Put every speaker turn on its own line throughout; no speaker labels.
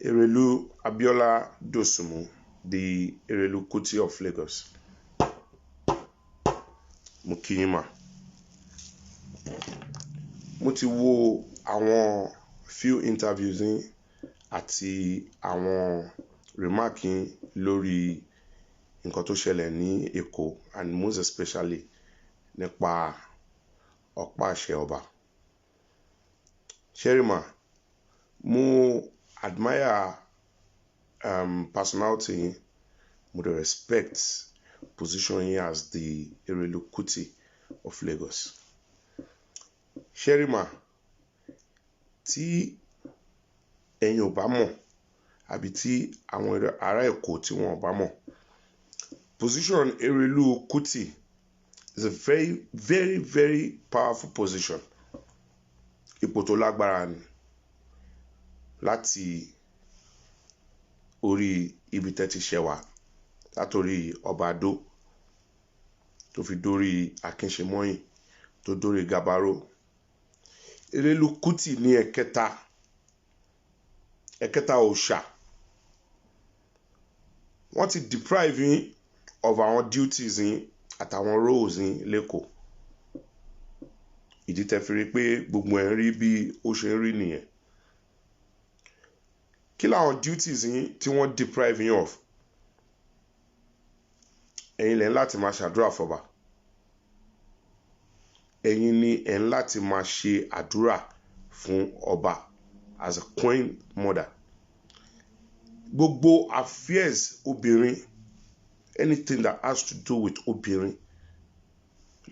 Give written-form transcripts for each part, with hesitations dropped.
Erelu Abiola Dosunmu, the Erelu Kuti of Lagos. Mo kí yín mà. Mo ti wo àwọn few interviews yín àti àwọn remark yín lórí nǹkan tó ṣẹlẹ̀ ní Èkó and most especially nípa ọ̀pá àṣẹ ọba. Sherima, mo admire personality yín, mo dey respect position yín as the Erelu Kuti of Lagos. Sherima, tí ẹ̀yin ò bá mọ̀ àbí tí àwọn ará Èkó tí wọ́n ò bá mọ̀, position Erelu Kuti is a very, very, very powerful position. Ipò tó lágbára ni láti orí ibi tẹ́ ti ṣẹ̀ wá, látorí ọba Adó tó fi dórí Akínṣemọ́yìn tó dórí Gabaro. Erelu Kuti ní ẹ̀kẹta òòṣà. Wọ́n ti deprive yín of àwọn duties yín àtàwọn roles yín lÉkòó. Ìdí tẹ́ fi rí pé gbogbo ẹ̀ ń rí bí ó ṣe ń rí nìyẹn. Kí làwọn duties yín tí wọ́n deprive yín of? Ẹ̀yin lẹ̀ ń láti máa ṣàdúrà fọ́ba. Ẹ̀yin ni ẹ̀ ń láti máa ṣe àdúrà fún ọba as a queen mother. Gbogbo affairs obìnrin, anything that has to do with obìnrin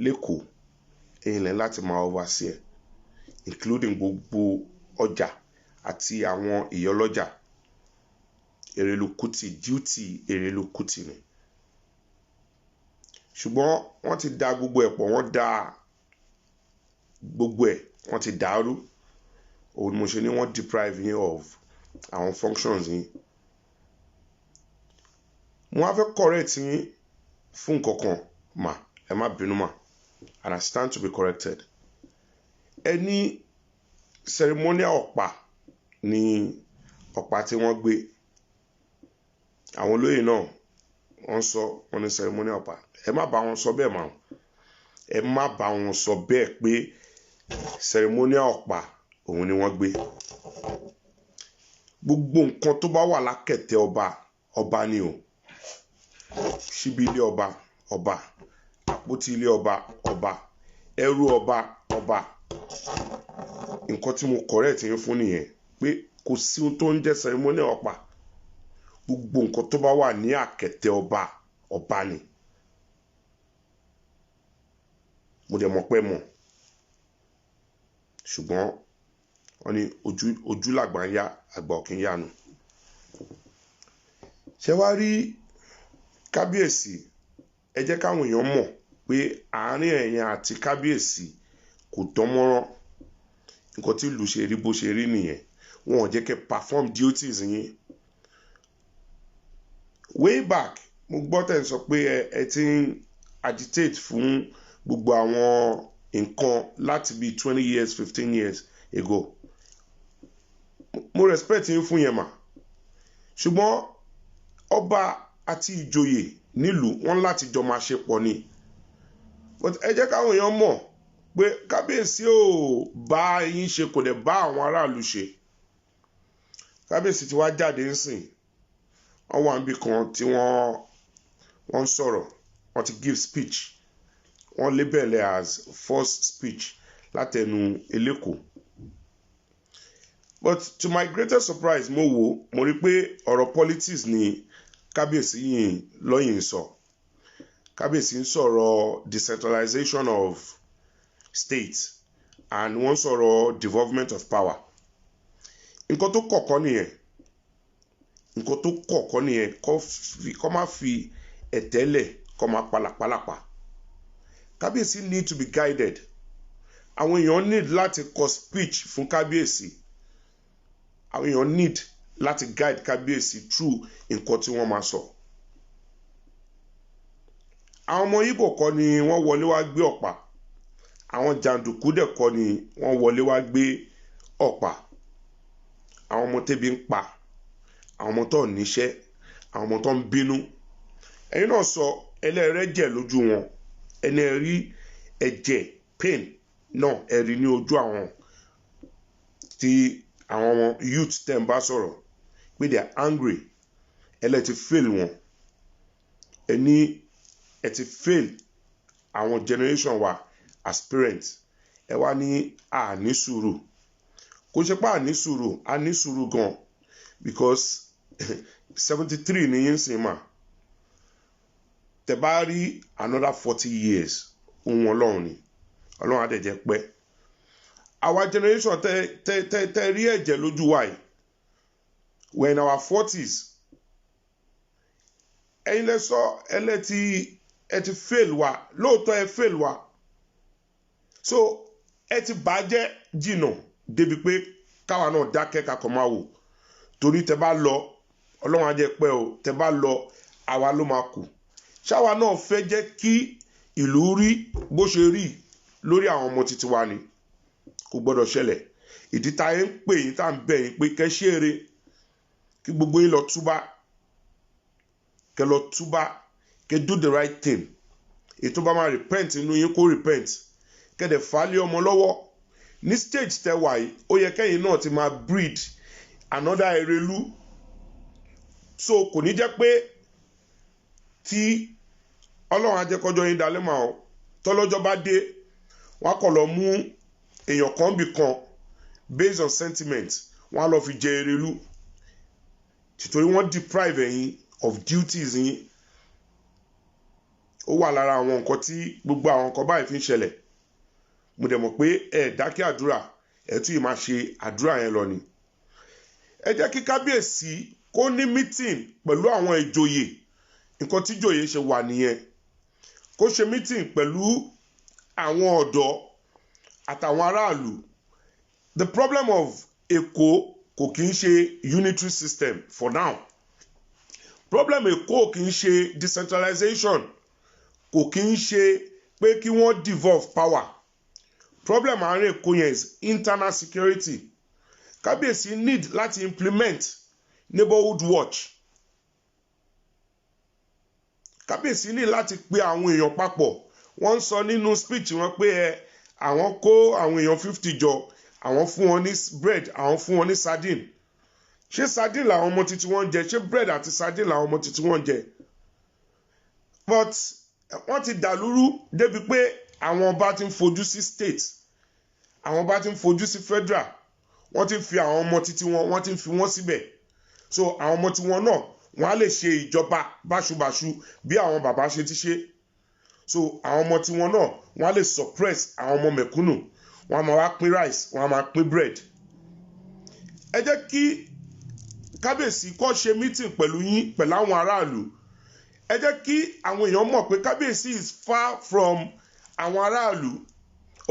lÉkòó, ẹ̀yin lẹ̀ ń láti máa oversee, including gbogbo ọjà àti àwọn ìyálọ́jà. Erelu Kuti, duty Erelu Kuti ni. Ṣùgbọ́n wọ́n ti dà gbogbo ẹ̀ pọ̀, wọ́n ti dàrú. Òun ni mo ṣe ní wọ́n deprive yín of àwọn functions yín. Mo wá fẹ́ correct yín fún nǹkan kan mà, ẹ má bínú mà, and I stand to be corrected. Ẹni ceremonial ọ̀pá ni ọ̀pá tí wọ́n gbé. Àwọn olóyè náà wọ́n sọ wọ́n ní ceremonial ọ̀pá. Ẹ má bá wọn sọ bẹ́ẹ̀ mà. Ẹ má bá wọn sọ bẹ́ẹ̀ pé ceremonial ọ̀pá òun ni wọ́n gbé. Gbogbo nǹkan tó bá wà lákẹ̀tẹ̀ ọba, ọba ni o. Ṣíbí ilé ọba, ọba. Àpótí ilé ọba, ọba. Ẹrú ọba, ọba. Nǹkan tí mo correct yín fún nìyẹn, pé kò sí ohun tó ń jẹ́ ceremonial ọ̀pá. Gbogbo nǹkan tó bá wà ní àkẹ̀tẹ̀ ọba, ọba ni. Mo dẹ̀ mọ̀ pé mọ̀. Ṣùgbọ́n wọ́n ní ojú làgbà ń yá, àgbà ò kí ń yánu. Ṣé wá rí kábíyèsí? Ẹ jẹ́ káwọn èèyàn mọ̀ pé àárín ẹ̀yin àti kábíyèsí kò dánmọ́rán. Nǹkan tí ìlú ṣe rí bó ṣe rí nìyẹn. Wọn ò jẹ́ kẹ́ perform duties yín. Way back, mo gbọ́ tẹ́ sọ pé ẹ ti ń agitate fún gbogbo àwọn nǹkan láti bí 20 years, 15 years ago. Mo respect yín fún yẹn mà. Ṣùgbọ́n ọba àti ìjòyè nílùú wọn láti jọ máa ṣe pọ̀ ni. But ẹ jẹ́ káwọn èèyàn mọ̀ pé kábíyèsí ò bá yín ṣe, kò dẹ̀ bá àwọn aráàlú ṣe. Kábíyèsí ti wá jáde ńsìn. Wọ́n wà níbì kan tí wọ́n sọ̀rọ̀, wọ́n ti give speech. Wọ́n label it as first speech látẹnu eléko. But to my greatest surprise, mo rí pé ọ̀rọ̀ politics ni kábíyèsí yìí lọ́yìn sọ. Kábíyèsí ń sọ̀rọ̀ decentralization of state and wọ́n sọ̀rọ̀ devolvement of power. Nǹkan tó kọ̀kọ́ nìyẹn. Nǹkan tó kọ̀kọ́ nìyẹn, kọ́ má fi ẹ̀tẹ́lẹ̀ kọ́ má palàpalàpà. Kábíyèsí need to be guided. Àwọn èèyàn need láti kọ speech fún kábíyèsí. Àwọn èèyàn need láti guide kábíyèsí through nǹkan tí wọ́n máa sọ. Àwọn ọmọ Ìgbò kọ́ ni wọ́n wọlé wá gbé ọ̀pá. Àwọn jàǹdùkú dẹ̀ kọ́ ni wọ́n wọlé wá gbé ọ̀pá. Àwọn ọmọ tẹ́bi ń pa àwọn ọmọ tó níṣẹ́ àwọn ọmọ tó ń bínú ẹ̀yin náà sọ ẹlẹ́rẹ́jẹ̀ lójú wọn ẹni rí ẹ̀jẹ̀ pain náà ẹ̀rí ní ojú àwọn tí àwọn ọmọ youth tẹ̀ ń bá sọ̀rọ̀ pé they are angry ti fail wọn ẹni ẹ ti fail àwọn generation wa as parents ẹ wá ní àní sùúrù kò ṣe pé àní sùúrù gan because 73 ni yín sìn mà tẹ bá rí another 40 years ohun ọlọ́run ni ọlọ́run á dẹ̀ jẹ́ pẹ́ our generation tẹ rí ẹ̀jẹ̀ lójú wa yìí we're in our 40s ẹ̀yin lẹ sọ ẹ ti fail wa lóòótọ́ ẹ fail wa so ẹ ti bàjẹ́ jìnnà débi pé káwa náà dákẹ́ kakọ̀ máa wò torí tẹ bá lọ ọlọ́run á jẹ́ pẹ́ o tẹ bá lọ àwa ló máa kù ṣáwa náà fẹ́ jẹ́ kí ìlú rí bó ṣe rí lórí àwọn ọmọ títí wa ni kò gbọ́dọ̀ ṣẹlẹ̀ ìdí tá a ń pè yín tá a ń bẹ̀ yín pé kẹ́ ṣe eré kí gbogbo yín lọ túbá kẹ́ lọ túbá kẹ́ do the right thing ètò bá máa repent inú yín kó repent kẹ́ dẹ̀ fà á lé ọmọ lọ́wọ́ ní stage tẹ́ wà yìí ó yẹ kẹ́yìn náà ti máa breed another Erelu so kò ní jẹ́ pé tí ọlọ́run ajẹ́kọ́jọ́ yín dalẹ́ mà ọ́ tọ́lọ́jọ́ bá dé wọ́n á kọ̀ lọ mú èèyàn kan bì kan based on sentiment wọ́n á lọ fi jẹ Erelu títorí wọ́n deprive ẹ̀yin of duties yín ó wà lára àwọn nǹkan tí gbogbo àwọn nǹkan báyìí fi ń ṣẹlẹ̀ mo dẹ̀ mọ̀ pé ẹ dákẹ́ àdúrà ẹ tún yìí máa ṣe àdúrà yẹn lọ ni ẹ jẹ́ kí kábíyèsí kó ní meeting pẹ̀lú àwọn ìjòyè nǹkan tí ìjòyè ṣe wà nìyẹn kó ṣe meeting pẹ̀lú àwọn ọ̀dọ́ àtàwọn aráàlú the problem of Èkó kò kí ń ṣe unitary system for now problem Èkó kì í ṣe decentralization kò kí ń ṣe pé kí wọ́n devolve power problem àárín Èkó yẹn is internal security kábíyèsí need láti implement neighborhood watch kábíyèsí ní láti pe àwọn èèyàn papọ̀ wọ́n ń sọ nínú speech wọn pé àwọn kó àwọn èèyàn 50 jọ àwọn fún wọn ní bread àwọn fún wọn ní sardine ṣé sardine làwọn ọmọ títí wọ́n ń jẹ ṣé bread àti sardine làwọn ọmọ títí wọ́n ń jẹ but wọ́n ti dàlúrú débi pé àwọn ọba ti ń fojú sí state àwọn ọba ti ń fojú sí federal wọ́n ti ń fi àwọn ọmọ títí wọn wọ́n ti ń fi wọ́n síbẹ̀ so àwọn ọmọ tiwọn náà wọ́n á lè ṣe ìjọba báṣubàṣu bí àwọn bàbá ṣe ti ṣe so àwọn ọmọ tiwọn náà wọ́n á lè suppress àwọn ọmọ mẹ̀kúnnù wọ́n á máa wá pín rice wọ́n á máa pín bread ẹ jẹ́ kí kábíyèsí kó ṣe meeting pẹ̀lú yín pẹ̀lú àwọn aráàlú ẹ jẹ́ kí àwọn èèyàn mọ̀ pé kábíyèsí is far from àwọn aráàlú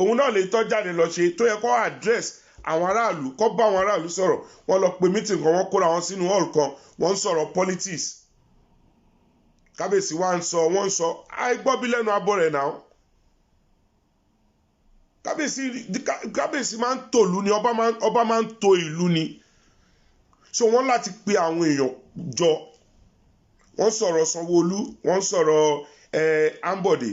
òun náà lè tọ́ jáde lọ ṣe tó yẹ kó address àwọn aráàlú kó bá àwọn aráàlú sọ̀rọ̀ wọ́n lọ pe meeting kan wọ́n kóra wọn sínú hall kan wọ́n ń sọ̀rọ̀ politics kábíyèsí wọ́n ń sọ àìgbọ́bí lẹ́nu abọ́ rẹ̀ náà kábíyèsí máa ń tòlú ni ọba máa ń to ìlú ni so wọ́n láti pe àwọn èèyàn jọ wọ́n sọ̀rọ̀ Sanwó-Olú wọ́n sọ̀rọ̀ Ambode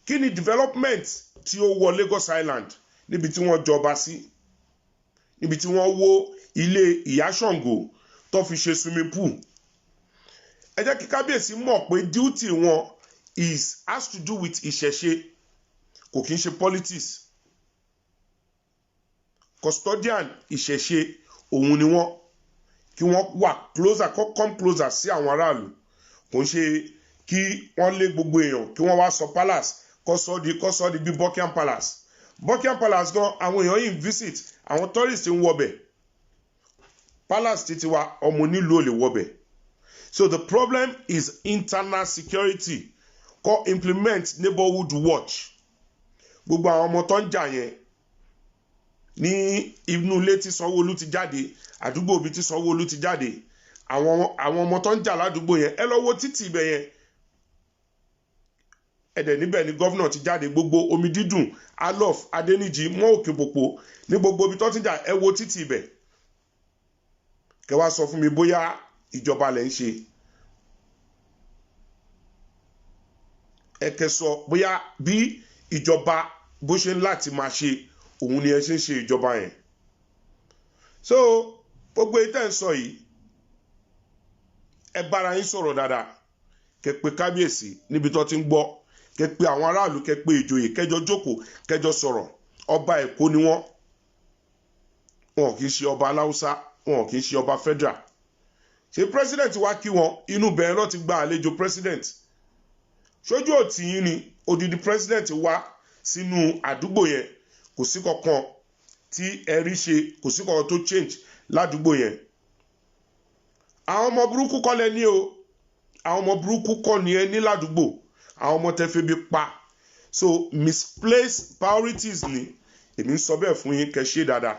kí ni development tí ó wọ Lagos Island níbi tí wọ́n jọba sí níbi tí wọ́n wó ilé Ìyá Ṣàngó tó fi ṣe swimming pool ẹ jẹ́ kí kábíyèsí mọ̀ pé duty wọn has to do with ìṣẹ̀ṣe kò kí ń ṣe politics custodian ìṣẹ̀ṣe òun ni wọ́n kí wọ́n wà closer come closer sí àwọn aráàlú kò ń ṣe kí wọ́n lé gbogbo èèyàn kí wọ́n wá sọ palace kó sọ di bí Buckingham Palace gan àwọn èèyàn yìí visit àwọn tourist ń wọbẹ̀ palace títí wa ọmọ onílù ò lè wọbẹ̀ so the problem is internal security kó implement neighborhood watch gbogbo àwọn ọmọ tó ń jà yẹn ní inú ilé tí Sanwó-Olú ti jáde àdúgbò ibi tí Sanwó-Olú ti jáde àwọn ọmọ tó ń jà ládùúgbò yẹn ẹ lọ wo títì ibẹ̀ yẹn ẹ̀dẹ̀ níbẹ̀ ni gọ́vnà ti jáde gbogbo omi dídùn Alof Adéníjì mọ́ òkè pòpò ní gbogbo ibi tó ti jà ẹ wo títì ibẹ̀ kẹ́ wá sọ fún mi bóyá ìjọba lẹ ń ṣe. Ẹ kẹ́ sọ bóyá bí ìjọba bó ṣe ń láti máa ṣe òun ni ẹ ṣe ń ṣe ìjọba yẹn. So gbogbo ìtẹ́ ń sọ yìí ẹ bára yín sọ̀rọ̀ dáadáa, kẹ́ pe kábíyèsí níbi tó ti ń gbọ́, kẹ́ pe àwọn aráàlú, kẹ́ pe ìjòyè, kẹjọ jókòó, kẹjọ sọ̀rọ̀. Ọba Èkó ni wọ́n kì í ṣe ọba aláùsá, wọn kì í ṣe ọba federal. Ṣé president wá kí wọn inú bẹ̀rẹ̀ lọ ti gba àlejò president? Ṣojú òtí yín ni odidi president wá sínú àdúgbò yẹn, kò sí kankan tí ẹ rí ṣe, kò sí kankan tó change ládùúgbò yẹn. Àwọn ọmọ burúkú kọ́ lẹ ní o, àwọn ọmọ burúkú kọ́ ni ẹ ní ládùúgbò, àwọn ọmọ tẹ́ febi pa. So misplaced priorities ni èmi ń sọ bẹ́ẹ̀ fún yín, kẹ́ ṣe dáadáa.